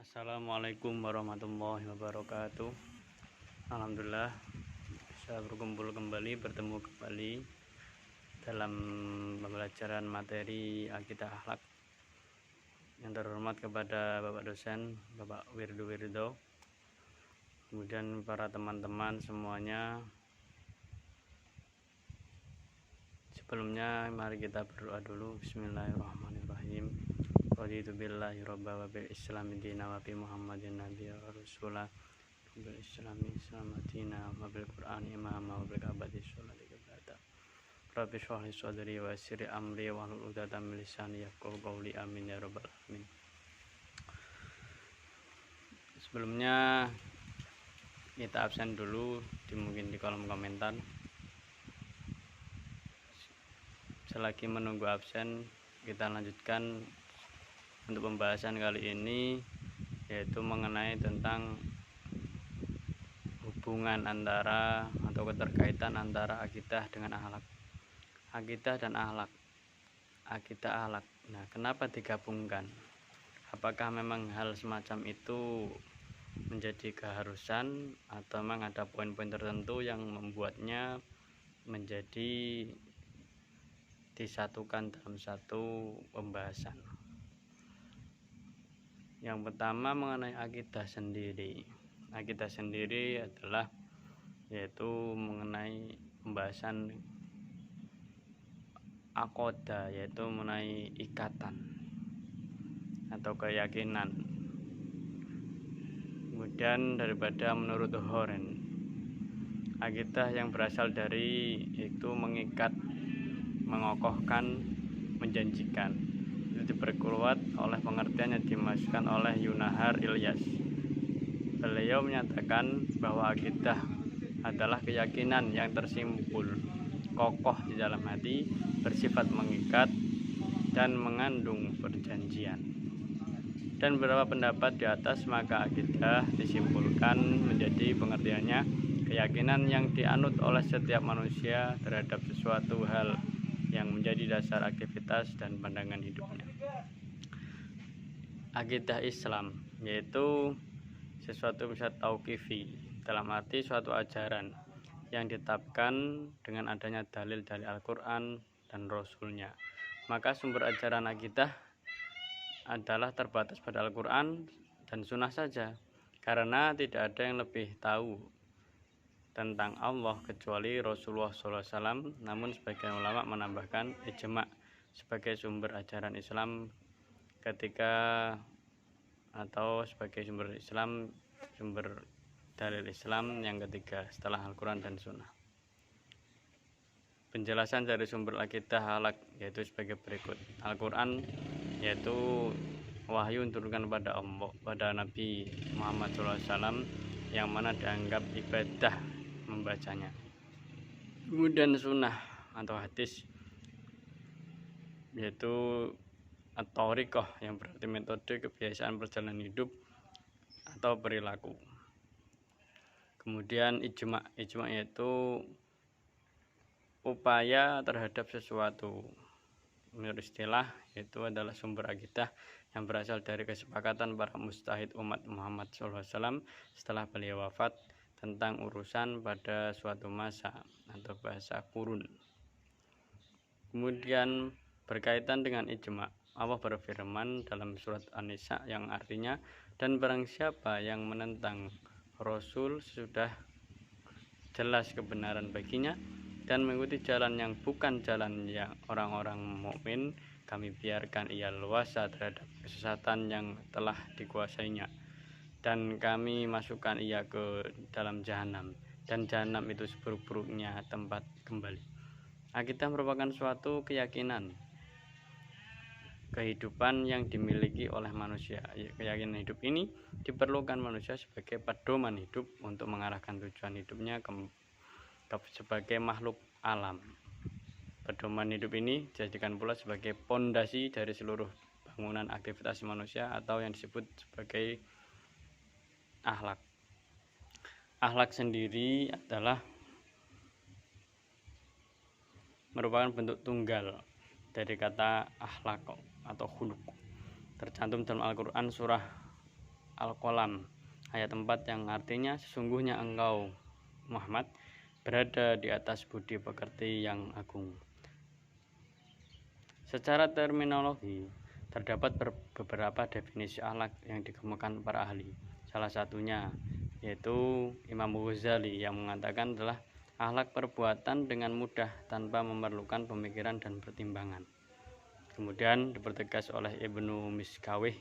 Assalamualaikum warahmatullahi wabarakatuh. Alhamdulillah bisa berkumpul kembali, bertemu kembali dalam pembelajaran materi akidah akhlak. Yang terhormat kepada Bapak dosen, Bapak Wirdo, kemudian para teman-teman semuanya. Sebelumnya mari kita berdoa dulu. Bismillahirrahmanirrahim. Raditu billahi robba wa bil islami dina wa bi muhammadin nabiyya wa rasulah bil islami islamina wa bil qur'ani imama wa bil abadi sholati qiblata rabbi shrah li sadri wa yassir li amri wa hlul 'uqdatam min lisani yafqahu qawli amin ya rabbal alamin. Sebelumnya kita absen dulu mungkin di kolom komentar. Selagi menunggu absen, kita lanjutkan untuk pembahasan kali ini, yaitu mengenai tentang hubungan antara atau keterkaitan antara akidah dengan akhlak. Akidah dan akhlak. Akidah akhlak. Nah, kenapa digabungkan? Apakah memang hal semacam itu menjadi keharusan atau memang ada poin-poin tertentu yang membuatnya menjadi disatukan dalam satu pembahasan? Yang pertama mengenai akidah sendiri. Akidah sendiri adalah yaitu mengenai pembahasan akoda, yaitu mengenai ikatan atau keyakinan. Kemudian daripada menurut Horen, akidah yang berasal dari itu mengikat, mengokohkan, menjanjikan. Diperkuat oleh pengertian yang dimasukkan oleh Yunahar Ilyas. Beliau menyatakan bahwa akidah adalah keyakinan yang tersimpul kokoh di dalam hati, bersifat mengikat dan mengandung perjanjian. Dan beberapa pendapat di atas, maka akidah disimpulkan menjadi pengertiannya keyakinan yang dianut oleh setiap manusia terhadap sesuatu hal yang menjadi dasar aktivitas dan pandangan hidupnya. Akidah Islam yaitu sesuatu bisa tauqifi, dalam arti suatu ajaran yang ditetapkan dengan adanya dalil-dalil Al-Quran dan Rasulnya. Maka sumber ajaran akidah adalah terbatas pada Al-Quran dan Sunnah saja, karena tidak ada yang lebih tahu tentang Allah kecuali Rasulullah SAW. Namun sebagian ulama menambahkan ijma' sebagai sumber ajaran Islam atau sebagai sumber Islam, sumber dalil Islam yang ketiga setelah Al-Quran dan Sunnah. Penjelasan dari sumber akidah akhlak yaitu sebagai berikut. Al-Quran yaitu wahyu diturunkan pada Allah, pada Nabi Muhammad SAW, yang mana dianggap ibadah membacanya. Kemudian sunnah atau hadis yaitu at-thariqah yang berarti metode, kebiasaan, perjalanan hidup atau perilaku. Kemudian ijma' yaitu upaya terhadap sesuatu. Menurut istilah itu adalah sumber akidah yang berasal dari kesepakatan para mujtahid umat Muhammad SAW setelah beliau wafat tentang urusan pada suatu masa atau bahasa kurun. Kemudian berkaitan dengan ijma', Allah berfirman dalam surat An-Nisa yang artinya, dan barang siapa yang menentang Rasul sudah jelas kebenaran baginya dan mengikuti jalan yang bukan jalan yang orang-orang mukmin, kami biarkan ia leluasa terhadap kesesatan yang telah dikuasainya, dan kami masukkan ia ke dalam jahanam, dan jahanam itu seburuk-buruknya tempat kembali. Akidah merupakan suatu keyakinan kehidupan yang dimiliki oleh manusia. Keyakinan hidup ini diperlukan manusia sebagai pedoman hidup untuk mengarahkan tujuan hidupnya sebagai makhluk alam. Pedoman hidup ini dijadikan pula sebagai pondasi dari seluruh bangunan aktivitas manusia atau yang disebut sebagai akhlak. Akhlak sendiri adalah merupakan bentuk tunggal dari kata akhlaq atau khuluq, tercantum dalam Al-Quran surah Al-Qalam ayat 4 yang artinya sesungguhnya engkau Muhammad berada di atas budi pekerti yang agung. Secara terminologi terdapat beberapa definisi akhlak yang dikemukakan para ahli. Salah satunya yaitu Imam Ghazali yang mengatakan adalah akhlak perbuatan dengan mudah tanpa memerlukan pemikiran dan pertimbangan. Kemudian dipertegas oleh Ibnu Miskawih.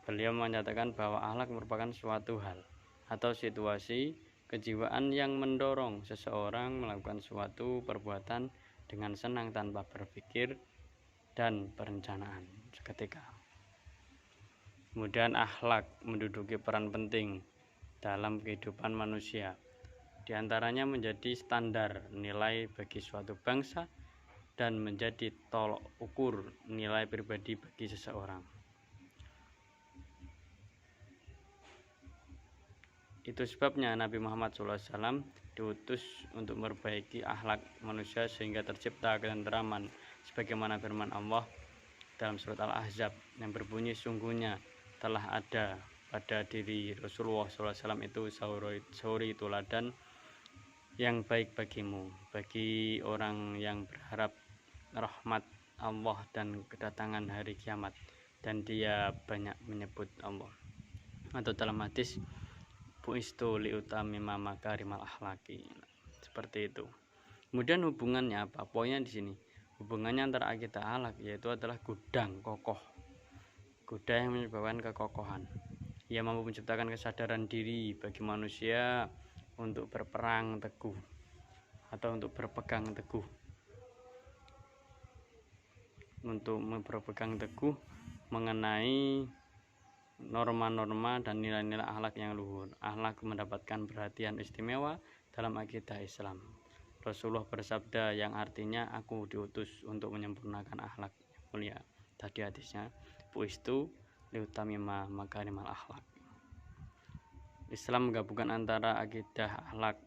Beliau menyatakan bahwa akhlak merupakan suatu hal atau situasi kejiwaan yang mendorong seseorang melakukan suatu perbuatan dengan senang tanpa berpikir dan perencanaan seketika. Kemudian akhlak menduduki peran penting dalam kehidupan manusia. Di antaranya menjadi standar nilai bagi suatu bangsa dan menjadi tolok ukur nilai pribadi bagi seseorang. Itu sebabnya Nabi Muhammad SAW diutus untuk memperbaiki akhlak manusia sehingga tercipta ketenteraman, sebagaimana firman Allah dalam surat Al-Ahzab yang berbunyi, sungguhnya telah ada pada diri Rasulullah SAW itu sauri tuladan yang baik bagimu, bagi orang yang berharap rahmat Allah dan kedatangan hari kiamat, dan dia banyak menyebut Allah. Atau dalam hadis, buistu liutamima makarimal akhlaki, seperti itu. Kemudian hubungannya apa? Poinnya di sini. Hubungannya antara akidah akhlak yaitu adalah gudang kokoh. Gudang yang menyebabkan kekokohan. Ia mampu menciptakan kesadaran diri bagi manusia untuk berperang teguh atau untuk berpegang teguh. Untuk berpegang teguh mengenai norma-norma dan nilai-nilai akhlak yang luhur. Akhlak mendapatkan perhatian istimewa dalam akidah Islam. Rasulullah bersabda yang artinya aku diutus untuk menyempurnakan akhlak yang mulia. Tadi hadisnya, buistu liutamima makarimal akhlak. Islam menggabungkan antara akidah akhlak.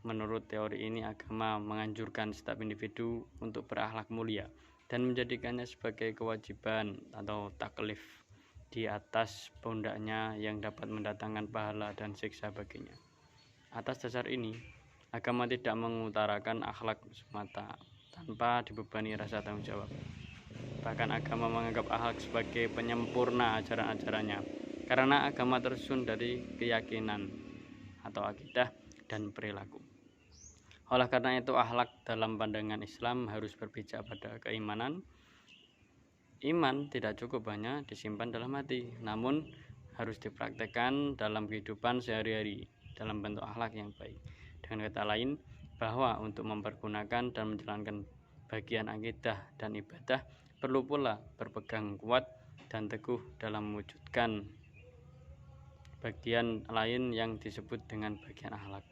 Menurut teori ini, agama menganjurkan setiap individu untuk berakhlak mulia dan menjadikannya sebagai kewajiban atau taklif di atas pundaknya yang dapat mendatangkan pahala dan siksa baginya. Atas dasar ini, agama tidak mengutarakan akhlak semata tanpa dibebani rasa tanggung jawab. Bahkan agama menganggap akhlak sebagai penyempurna ajaran-ajarannya, karena agama tersusun dari keyakinan atau akidah dan perilaku. Oleh karena itu, akhlak dalam pandangan Islam harus berpijak pada keimanan. Iman tidak cukup hanya disimpan dalam hati, namun harus dipraktekkan dalam kehidupan sehari-hari dalam bentuk akhlak yang baik. Dengan kata lain, bahwa untuk mempergunakan dan menjalankan bagian akidah dan ibadah perlu pula berpegang kuat dan teguh dalam mewujudkan bagian lain yang disebut dengan bagian akhlak.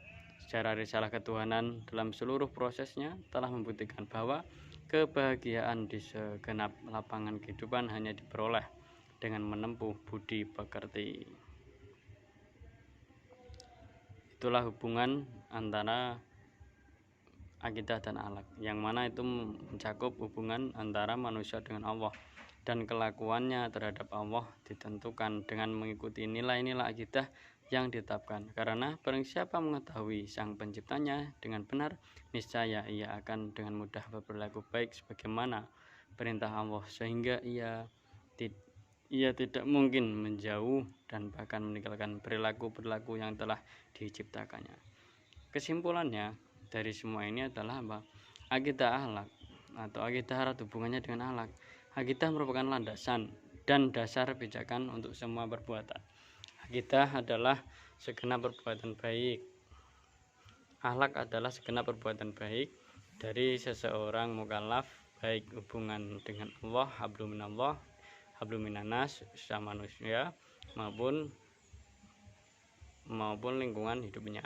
Secara risalah ketuhanan dalam seluruh prosesnya telah membuktikan bahwa kebahagiaan di segenap lapangan kehidupan hanya diperoleh dengan menempuh budi pekerti. Itulah hubungan antara akidah dan akhlak, yang mana itu mencakup hubungan antara manusia dengan Allah, dan kelakuannya terhadap Allah ditentukan dengan mengikuti nilai-nilai akidah yang ditetapkan. Karena barang siapa mengetahui sang penciptanya dengan benar, niscaya ia akan dengan mudah berperilaku baik sebagaimana perintah Allah, sehingga ia tidak mungkin menjauh dan bahkan meninggalkan perilaku-perilaku yang telah diciptakannya. Kesimpulannya dari semua ini adalah apa? Akidah akhlak atau akidah erat hubungannya dengan akhlak. Akidah merupakan landasan dan dasar pijakan untuk semua perbuatan. Akidah adalah segenap perbuatan baik. Akhlak adalah segenap perbuatan baik dari seseorang mukallaf, baik hubungan dengan Allah, hablum minallah, hablum minannas, sama manusia maupun lingkungan hidupnya.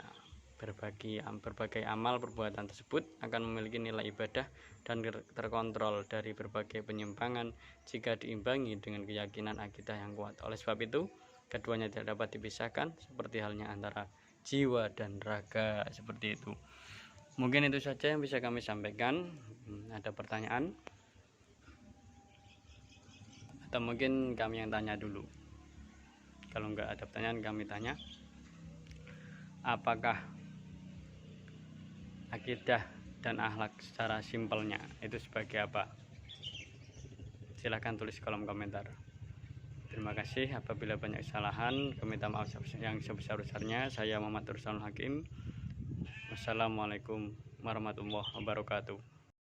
Berbagai amal perbuatan tersebut akan memiliki nilai ibadah dan terkontrol dari berbagai penyimpangan jika diimbangi dengan keyakinan akidah yang kuat. Oleh sebab itu, keduanya tidak dapat dipisahkan, seperti halnya antara jiwa dan raga, seperti itu. Mungkin itu saja yang bisa kami sampaikan. Ada pertanyaan? Atau mungkin kami yang tanya dulu. Kalau nggak ada pertanyaan, kami tanya, apakah akidah dan akhlak secara simpelnya itu sebagai apa? Silahkan tulis kolom komentar. Terima kasih. Apabila banyak kesalahan, kami minta maaf yang sebesar-besarnya. Saya Muhammad Tursanul Hakim. Wassalamualaikum warahmatullahi wabarakatuh.